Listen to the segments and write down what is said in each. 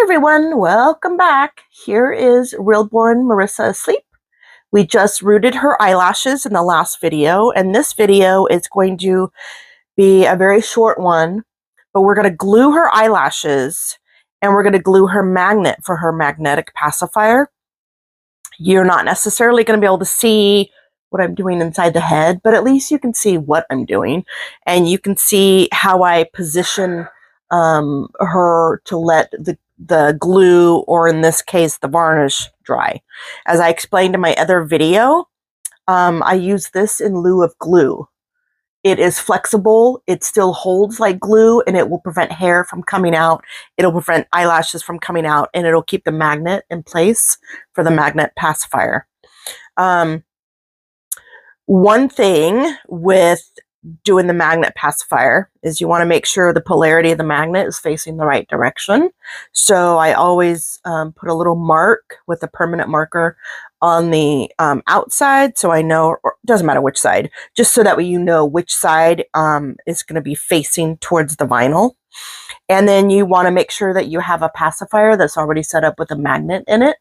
everyone, welcome back. Here is reborn Marissa asleep. We just rooted her eyelashes in the last video, and this video is going to be a very short one, but we're going to glue her eyelashes and we're going to glue her magnet for her magnetic pacifier. You're not necessarily going to be able to see what I'm doing inside the head, but at least you can see what I'm doing, and you can see how I position her to let the glue, or in this case, the varnish, dry. As I explained in my other video, I use this in lieu of glue. It is flexible, it still holds like glue, and it will prevent hair from coming out. It'll prevent eyelashes from coming out, and it'll keep the magnet in place for the magnet pacifier. One thing with doing the magnet pacifier is you want to make sure the polarity of the magnet is facing the right direction. So I always put a little mark with a permanent marker on the outside, so I know, or it doesn't matter which side, just so that way you know which side is going to be facing towards the vinyl. And then you want to make sure that you have a pacifier that's already set up with a magnet in it,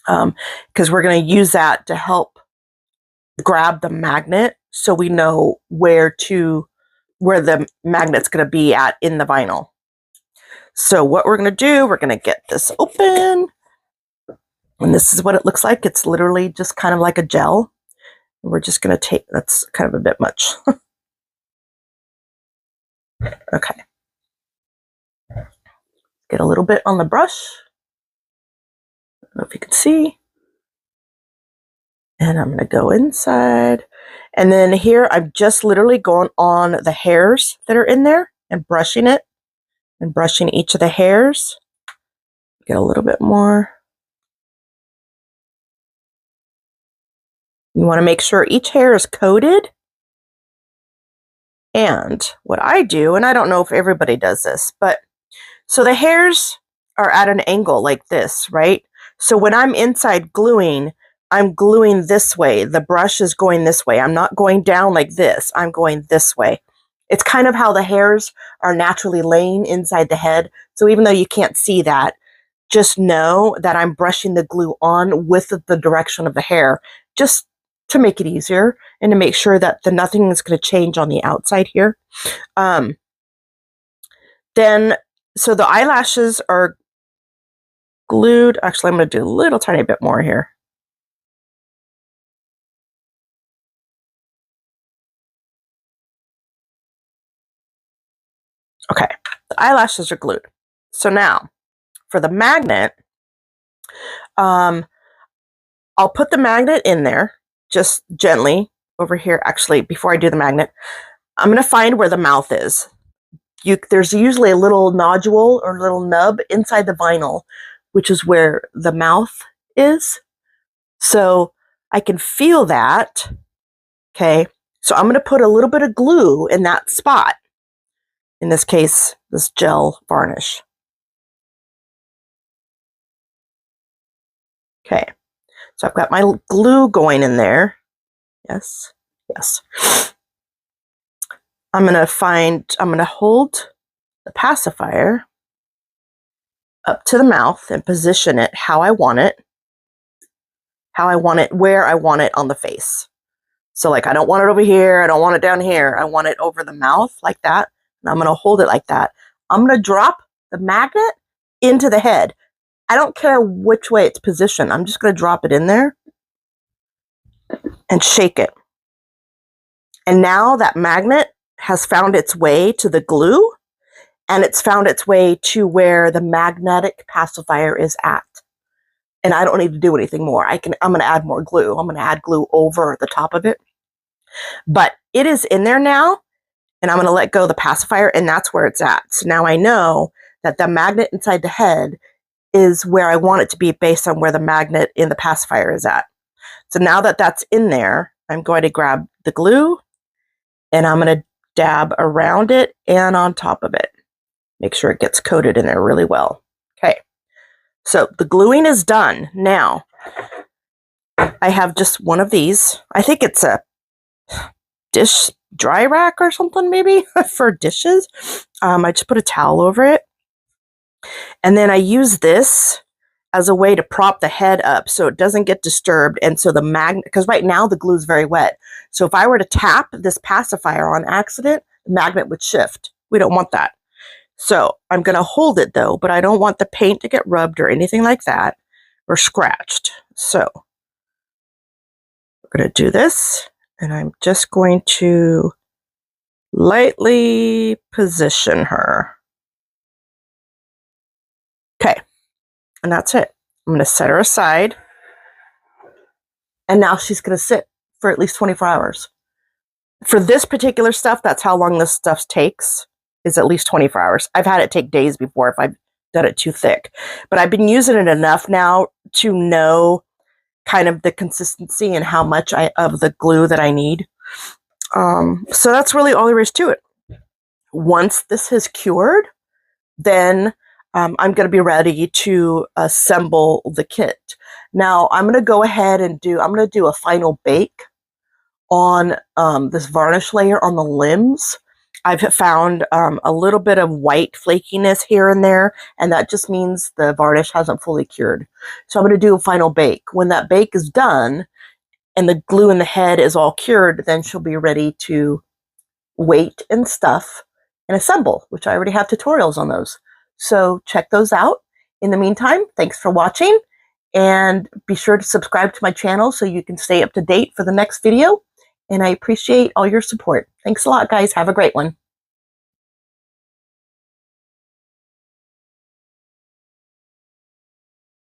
because we're going to use that to help grab the magnet, so we know where the magnet's going to be at in the vinyl. So what we're going to do, we're going to get this open, and this is what it looks like. It's literally just kind of like a gel. We're just going to take, that's kind of a bit much. Okay. Get a little bit on the brush. I don't know if you can see. And I'm going to go inside. And then here, I'm just literally going on the hairs that are in there and brushing it. And brushing each of the hairs. Get a little bit more. You want to make sure each hair is coated. And what I do, and I don't know if everybody does this, but so the hairs are at an angle like this, right? So when I'm inside gluing, I'm gluing this way. The brush is going this way. I'm not going down like this. I'm going this way. It's kind of how the hairs are naturally laying inside the head. So even though you can't see that, just know that I'm brushing the glue on with the direction of the hair, just to make it easier and to make sure that nothing is going to change on the outside here. Then, so the eyelashes are glued. Actually, I'm going to do a little tiny bit more here. Okay, the eyelashes are glued. So now, for the magnet, I'll put the magnet in there, just gently, over here. Actually, before I do the magnet, I'm going to find where the mouth is. There's usually a little nodule or a little nub inside the vinyl, which is where the mouth is. So I can feel that, okay? So I'm going to put a little bit of glue in that spot. In this case, this gel varnish. Okay, so I've got my glue going in there. Yes, yes. I'm going to hold the pacifier up to the mouth and position it how I want it. Where I want it on the face. So like, I don't want it over here. I don't want it down here. I want it over the mouth like that. I'm going to hold it like that. I'm going to drop the magnet into the head. I don't care which way it's positioned. I'm just going to drop it in there and shake it. And now that magnet has found its way to the glue, and it's found its way to where the magnetic pacifier is at. And I don't need to do anything more. I'm going to add more glue. I'm going to add glue over the top of it. But it is in there now. And I'm going to let go of the pacifier, and that's where it's at. So now I know that the magnet inside the head is where I want it to be based on where the magnet in the pacifier is at. So now that that's in there, I'm going to grab the glue, and I'm going to dab around it and on top of it. Make sure it gets coated in there really well. Okay, so the gluing is done. Now, I have just one of these. I think it's a dish dry rack or something, maybe for dishes. I just put a towel over it, And then I use this as a way to prop the head up so it doesn't get disturbed. And so the magnet, because right now the glue is very wet. So if I were to tap this pacifier on accident, the magnet would shift. We don't want that. So I'm going to hold it though, but I don't want the paint to get rubbed or anything like that or scratched. So we're going to do this, and I'm just going to lightly position her. Okay, and that's it. I'm going to set her aside, and now she's going to sit for at least 24 hours. For this particular stuff, that's how long this stuff takes, is at least 24 hours. I've had it take days before if I've done it too thick. But I've been using it enough now to know kind of the consistency and how much of the glue that I need. So that's really all there is to it. Once this has cured, then I'm going to be ready to assemble the kit. Now I'm going to go ahead and I'm going to do a final bake on this varnish layer on the limbs. I've found a little bit of white flakiness here and there, and that just means the varnish hasn't fully cured. So I'm going to do a final bake. When that bake is done and the glue in the head is all cured, then she'll be ready to weight and stuff and assemble, which I already have tutorials on those. So check those out. In the meantime, thanks for watching, and be sure to subscribe to my channel so you can stay up to date for the next video. And I appreciate all your support. Thanks a lot, guys. Have a great one.